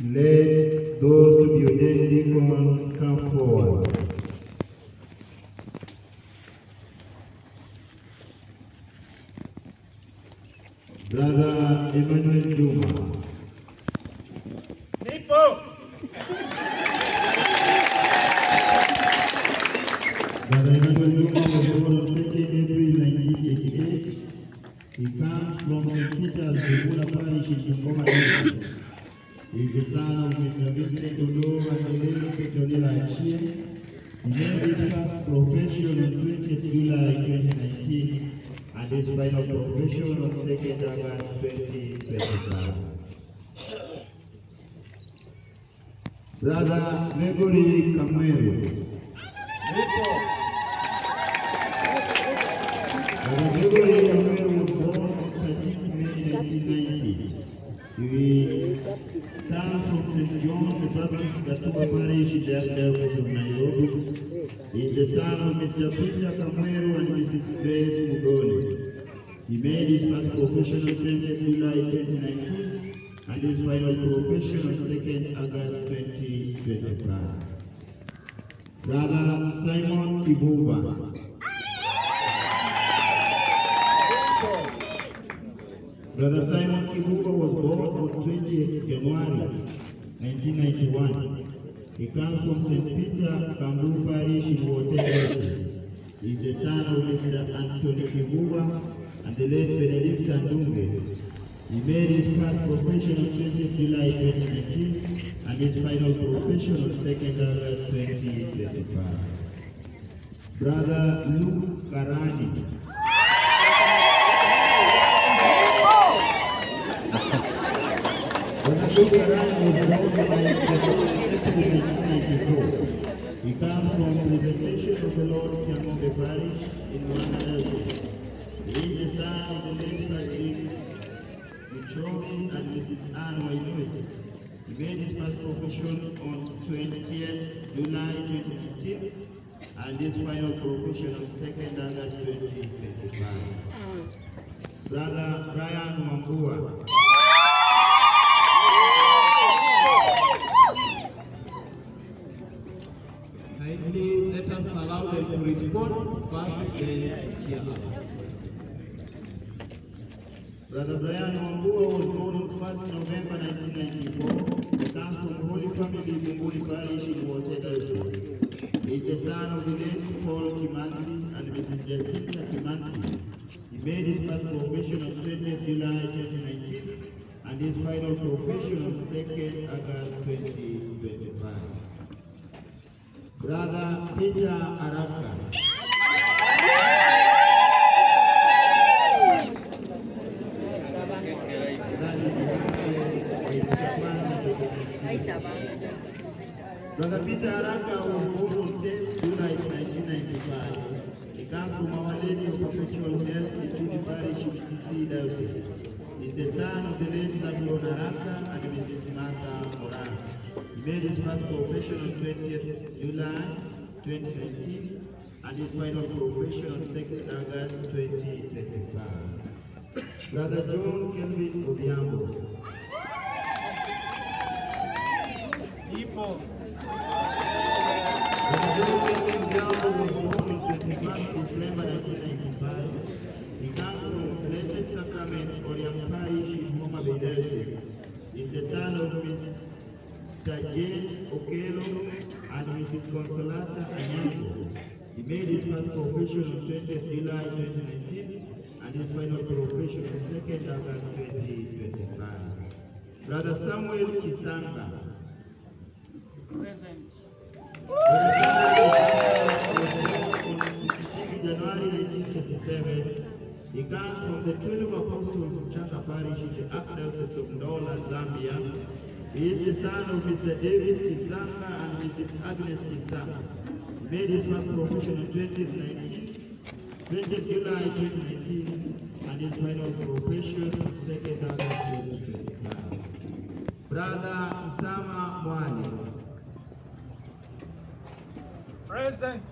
Let those to be ordained deacons come forward. Brother Emmanuel Juma. Nipo. Brother Emmanuel Juma was born on 2nd April 1988. He comes from St. Peter's, Bumula Parish in Bungoma District. He is the son of Mr. Vincent Odo and Lady Petronila Achie. He made his first profession on 20th July 2019 and his final profession on 2nd August 2025. Brother Gregory Kamweru. Brother Gregory Kamweru was born on 13th May 1990. He comes from St. John the Baptist Gatuba Parish in the Archdiocese of Nairobi. He is the son of Mr. Peter Kamweru and Mrs. Grace Mugoni. He made his first profession on 20th July 2019 and his final profession on 2nd August 2025. Brother Simon Ibuba. Brother Simon Ibuba was born on 20th January 1991. He comes from St. Peter, Kambu Parish in Wote Diocese. He is the son of Mr. Anthony Ibuba and the late Benedict Andunge. He made his first profession on 20th July 2019 and his final profession on 2nd August 2025. Brother Luke Karani. Brother Luke Karani was born by April 1994. He comes from Presentation of the Lord Kiamonge Parish in Wanda. He is the son of the late Frederick Michomi and Mrs. Anne Wainui. He made his first profession on 20th July 2015 and his final profession on 2nd August 2025. Brother Brian Wambua. Kindly let us allow them to respond first, then cheer up. Brother Brian Wambua was born on 1st November 1994. He comes from Holy Family Bunguni Parish in Wote Diocese. He is the son of the late Paul Kimanzi and Mrs. Jacinta Kimanzi. He made his first profession on 20th July 2019 and his final profession on 2nd August 2025. Brother Peter Araka. Brother Peter Araka was born on 10th July 1995. He comes from Our Lady of Perpetual Health in Chudi Parish in Kisii Diocese. He is the son of the late Zabulon Araka and Mrs. Martha Moran. He made his first profession on 20th July 2019 and his final profession on 2nd August 2025. Brother John Kelvin Odhiambo. December 1995. He comes from Blessed Sacrament, Oriam Parish in Homa Bay Diocese. He is the son of Mr. James Okelo and Mrs. Consolata Anyango. He made his first profession on 20th July 2019 and his final profession on 2nd August 2025. Brother Samuel Chisanga. Present. January 1937, he comes from the 12 Apostles of Chaka Parish in the Archdiocese of Ndola, Zambia. He is the son of Mr. Davis Kisanga and Mrs. Agnes Kisanga. He made his first profession on 20th July 2019 and his final profession on 2nd August 2025. Brother Isama Mwani. Present.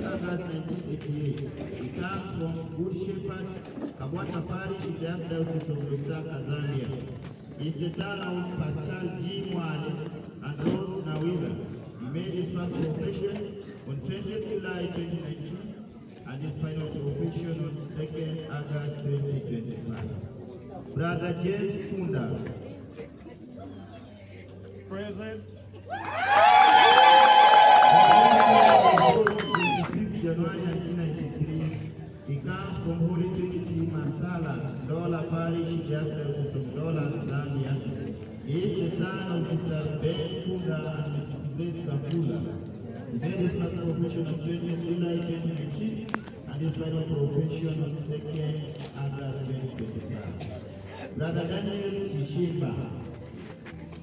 August 1988. He comes from Good Shepherd, Makwata Parish in the Archdiocese of Lusaka, Zambia. He is the son of Pascal G. Mwale and Rose Nawila. He made his first profession on 20th July 2019 and his final profession on 2nd August 2025. Brother James Kunda. Present. 26 January 1993, he comes from Holy Trinity Masala, Dola Parish, the Archdiocese of Dola, Zambia. He is the son of Mr. Ben Kunda and Mrs. Grace Kafula. He made his first profession on 20th July 2019 and his final profession on 2nd August 2025. Brother Daniel Kishimba.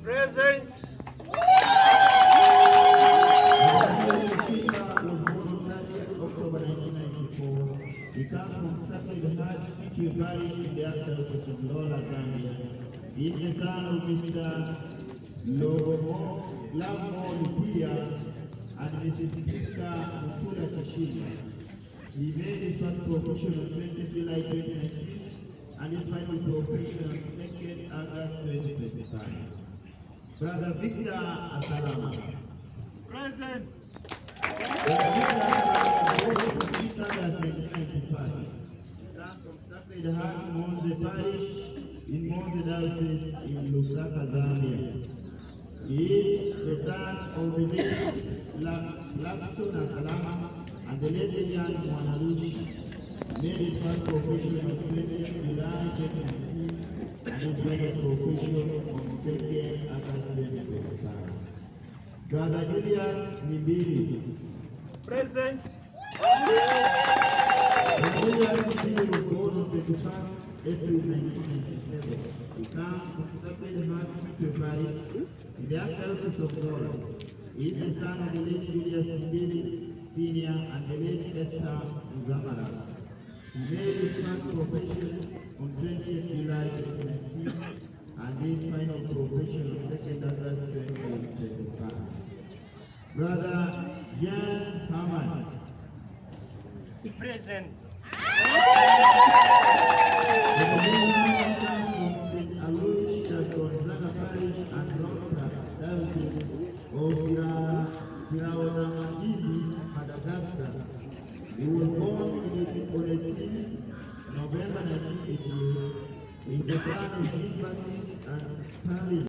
Present. October 1994, he comes from Sacred Heart Parish in the Archdiocese of Dola, Zambia. He is the son of Mr. Lamo Lupia and Mrs. Siska Mutula Tashima. He made his first profession on 20 July 2019 and his final profession on 2nd August 2025. Brother Victor Asalama. Present. From Sacred Heart Monze Parish in Monze Diocese in Lusaka, Zambia. He is the son of the late Lakson Asalama and the late Elian Mwanalushi. Made his first profession on 20th July 2019 and his final profession on 2nd August 2025. Brother Julius Nibiri. Present. Julius Nibiri was born on 21st April 1997. He comes from Sacred Heart Parish in the Archdiocese of Dola. He is the son of the late Julius Nibiri Senior and the late Esther Uzamara. He made his first profession on 20th July 2019 and his final profession on 2nd August 2025. Brother Jan Hamas. Present. From St. Aloysius Gonzaga Parish and Rota Diocese of Sirawanamajiji, Madagascar. He was born on 18 November 1988. He is the son of Jean Baptiste and Paris.